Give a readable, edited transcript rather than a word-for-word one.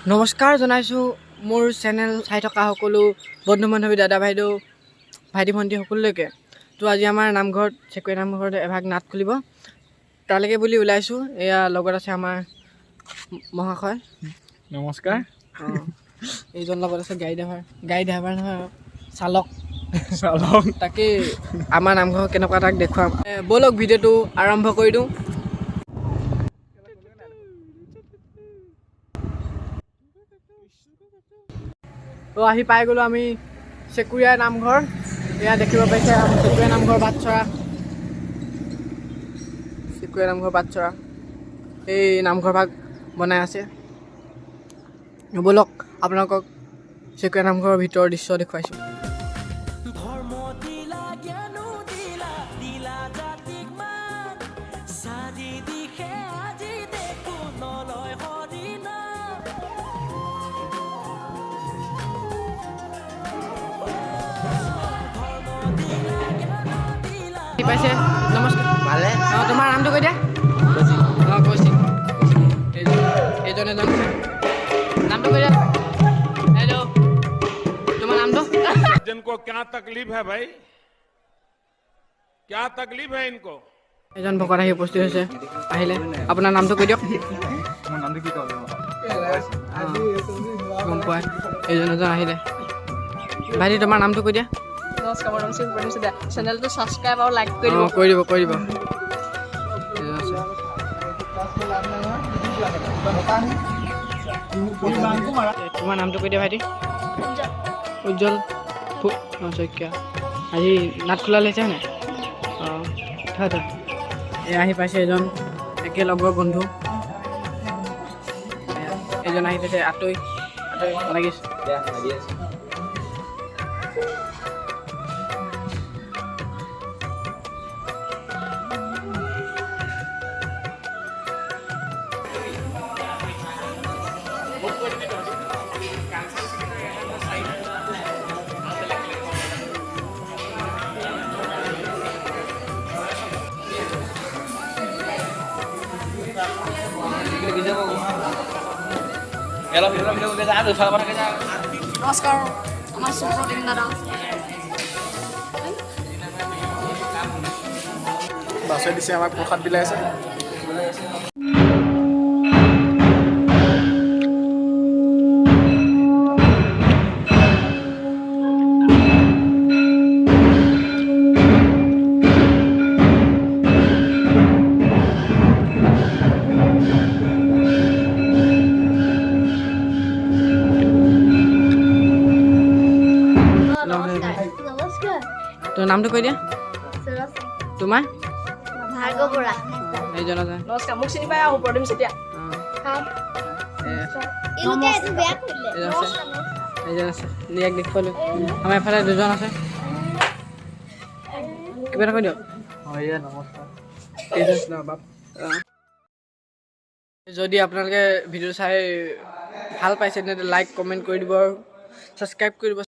নমস্কাৰ জনাইছোঁ মোৰ চেনেল চাই থকা সকলো বন্ধু বান্ধৱী দাদা বাইদেউ ভাইটি ভণ্টি সকলোলৈকে। তো আজি আমাৰ নামঘৰত চেকুৱে নামঘৰত এভাগ নাট খুলিব, তালৈকে বুলি ওলাইছোঁ। এয়া লগত আছে আমাৰ মহাশয়। নমস্কাৰ। এইজন লগত আছে গাড়ী ড্ৰাইভাৰ নহয়, চালক। তাকে আমাৰ নামঘৰ কেনেকুৱা তাক দেখুৱাম। ব'লক ভিডিঅ'টো আৰম্ভ কৰি দিওঁ। তো আহি পাই গ'লোঁ আমি চেকুৰীয়া নামঘৰ। এয়া দেখিব পাইছে চেকুৰীয়া নামঘৰ বাটচৰা। এই নামঘৰ ভাগ বনাই আছে। ব'লক আপোনালোকক চেকুৰীয়া নামঘৰৰ ভিতৰৰ দৃশ্য দেখুৱাইছোঁ। পাইছে নমস্কাৰ। ভালে। তোমাৰ নামটো কৈ দিয়া। কৌশিক। এজন নামটো কৈ দিয়া। হেল্ল' তোমাৰ নামটো? जिनको क्या तकलीफ है भाई, क्या तकलीफ है इनको? এজন ভকত আহি উপস্থিত হৈছে। আহিলে আপোনাৰ নামটো কৈ দিয়ক। মোৰ নামটো কি ক'ব? গম পোৱা এজন আহিলে। ভাইটি তোমাৰ নামটো কৈ দিয়া। নমস্কাৰ, মোৰ নাম শিৱপ্ৰদীপ চুতীয়া। চেনেলটো ছাবস্ক্ৰাইব আৰু লাইক কৰি দিব। কৰি দিব। তোমাৰ নামটো কৈ দিয়া ভাইটি। উজ্জ্বল শইকীয়া। আজি নাট খোলা লৈছে নাই? হয়। এই আহি পাইছে এজন একেলগৰ বন্ধু। এজন আহি পাইছে আঁতৰি লাগিছে। নমস্কাৰ, আমাৰ সুপ্ৰতীম দাদা। বাছে দিছে আমাক প্ৰসাদ বিলাই আছে। তোৰ নামটো কৈ দিয়া। তোমাৰ? এইজন নমস্কাৰ, মোক চিনি পাই সুপ্ৰতীম চুতীয়া। এইজন আছে ইয়াক দেখুৱালোঁ। আমাৰ এফালে দুজন আছে। কিবা এটা কৈ দিয়ক। যদি আপোনালোকে ভিডিঅ' চাই ভাল পাইছে তেন্তে লাইক কমেণ্ট কৰি দিব আৰু ছাবস্ক্ৰাইব কৰি দিব।